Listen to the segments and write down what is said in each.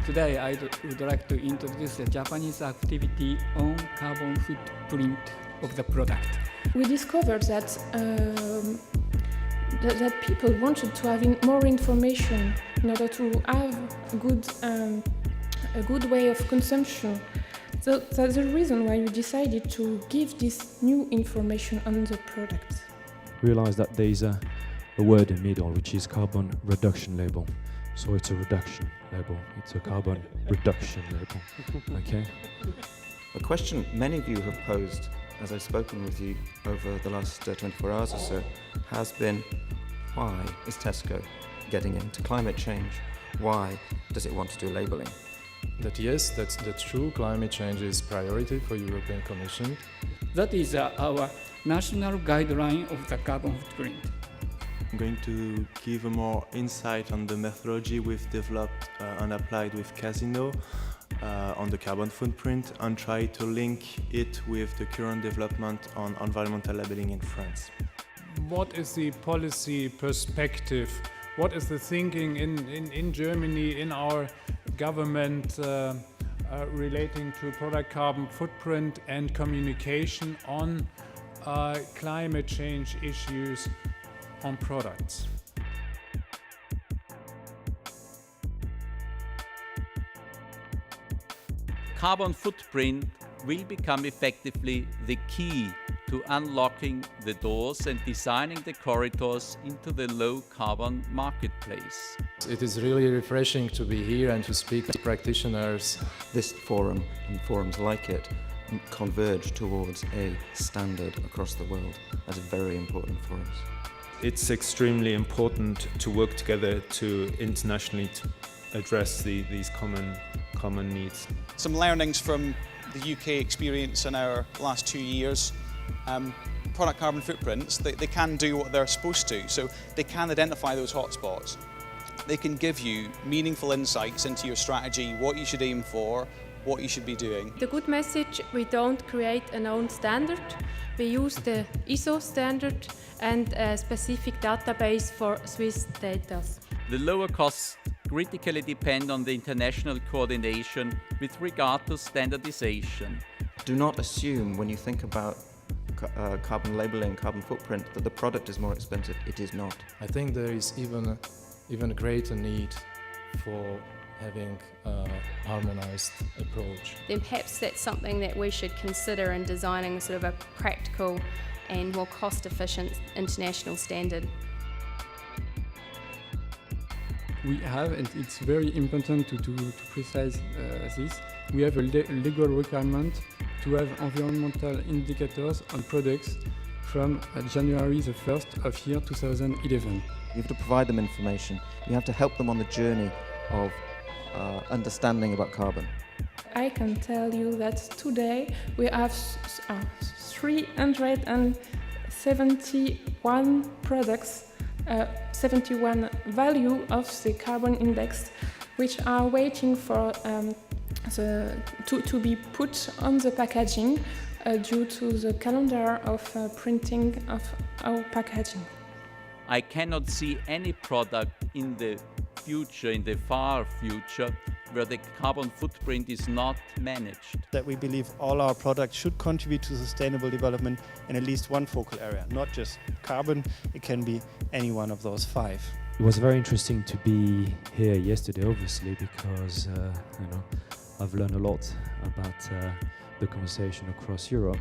Today I would like to introduce a Japanese activity on carbon footprint of the product. We discovered that that people wanted to have more information in order to have a good way of consumption. So that's the reason why we decided to give this new information on the product. Realize that there is a word in the middle, which is carbon reduction label. So it's a reduction label. It's a carbon reduction label. Okay? A question many of you have posed as I've spoken with you over the last 24 hours or so has been, why is Tesco getting into climate change? Why does it want to do labelling? That yes, that's true. Climate change is priority for European Commission. That is our national guideline of the carbon footprint. I'm going to give more insight on the methodology we've developed and applied with Casino on the carbon footprint and try to link it with the current development on environmental labeling in France. What is the policy perspective? What is the thinking in Germany, in our government relating to product carbon footprint and communication on climate change issues on products? Carbon footprint will become effectively the key to unlocking the doors and designing the corridors into the low-carbon marketplace. It is really refreshing to be here and to speak to practitioners. This forum and forums like it converge towards a standard across the world. That's very important for us. It's extremely important to work together to internationally address these common needs. Some learnings from the UK experience in our last 2 years. Product carbon footprints, they can do what they're supposed to, so they can identify those hotspots. They can give you meaningful insights into your strategy, what you should aim for, what you should be doing. The good message, we don't create an own standard. We use the ISO standard and a specific database for Swiss data. The lower costs critically depend on the international coordination with regard to standardization. Do not assume when you think about carbon labelling, carbon footprint, that the product is more expensive. It is not. I think there is even a greater need for having a harmonized approach. Then perhaps that's something that we should consider in designing sort of a practical and more cost-efficient international standard. We have, and it's very important to precise this, we have a legal requirement to have environmental indicators on products from January the 1st of year 2011. You have to provide them information. You have to help them on the journey of understanding about carbon. I can tell you that today we have 371 products, 71 value of the carbon index, which are waiting for to be put on the packaging due to the calendar of printing of our packaging. I cannot see any product in the future, in the far future, where the carbon footprint is not managed. That we believe all our products should contribute to sustainable development in at least one focal area, not just carbon, it can be any one of those 5. It was very interesting to be here yesterday, obviously, because I've learned a lot about the conversation across Europe.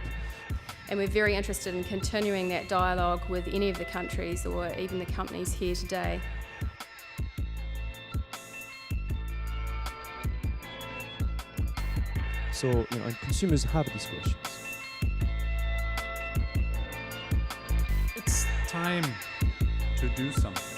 And we're very interested in continuing that dialogue with any of the countries or even the companies here today. So, and consumers have these questions. It's time to do something.